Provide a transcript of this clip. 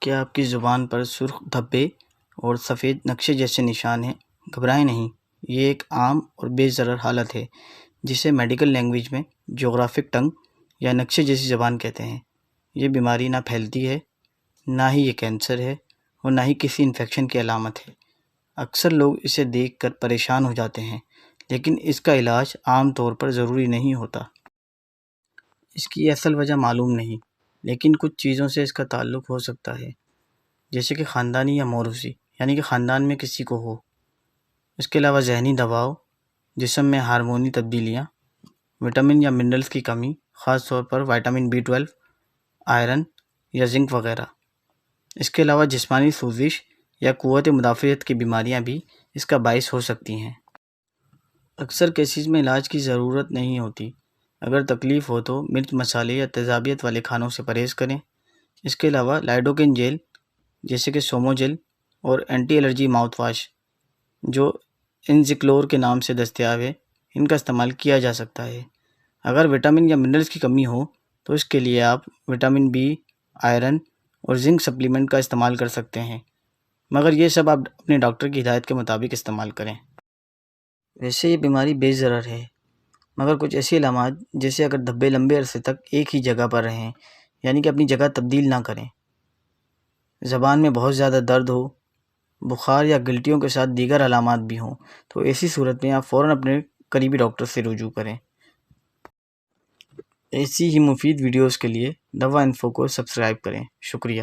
کیا آپ کی زبان پر سرخ دھبے اور سفید نقشے جیسے نشان ہیں؟ گھبرائیں نہیں، یہ ایک عام اور بے ضرر حالت ہے جسے میڈیکل لینگویج میں جغرافک ٹنگ یا نقشے جیسی زبان کہتے ہیں۔ یہ بیماری نہ پھیلتی ہے، نہ ہی یہ کینسر ہے اور نہ ہی کسی انفیکشن کی علامت ہے۔ اکثر لوگ اسے دیکھ کر پریشان ہو جاتے ہیں، لیکن اس کا علاج عام طور پر ضروری نہیں ہوتا۔ اس کی اصل وجہ معلوم نہیں، لیکن کچھ چیزوں سے اس کا تعلق ہو سکتا ہے، جیسے کہ خاندانی یا موروثی، یعنی کہ خاندان میں کسی کو ہو۔ اس کے علاوہ ذہنی دباؤ، جسم میں ہارمونی تبدیلیاں، وٹامن یا منرلز کی کمی، خاص طور پر وٹامن B12، آئرن یا زنک وغیرہ۔ اس کے علاوہ جسمانی سوزش یا قوت مدافعت کی بیماریاں بھی اس کا باعث ہو سکتی ہیں۔ اکثر کیسز میں علاج کی ضرورت نہیں ہوتی۔ اگر تکلیف ہو تو مرچ مسالے یا تیزابیت والے کھانوں سے پرہیز کریں۔ اس کے علاوہ لائڈوکین جیل جیسے کہ سومو جیل اور اینٹی الرجی ماؤتھ واش جو انزیکلور کے نام سے دستیاب ہے، ان کا استعمال کیا جا سکتا ہے۔ اگر وٹامن یا منرلز کی کمی ہو تو اس کے لیے آپ وٹامن B، آئرن اور زنک سپلیمنٹ کا استعمال کر سکتے ہیں، مگر یہ سب آپ اپنے ڈاکٹر کی ہدایت کے مطابق استعمال کریں۔ ویسے یہ بیماری بے ضرر ہے، مگر کچھ ایسی علامات جیسے اگر دھبے لمبے عرصے تک ایک ہی جگہ پر رہیں، یعنی کہ اپنی جگہ تبدیل نہ کریں، زبان میں بہت زیادہ درد ہو، بخار یا گلٹیوں کے ساتھ دیگر علامات بھی ہوں، تو ایسی صورت میں آپ فوراً اپنے قریبی ڈاکٹر سے رجوع کریں۔ ایسی ہی مفید ویڈیوز کے لیے دوا انفو کو سبسکرائب کریں۔ شکریہ۔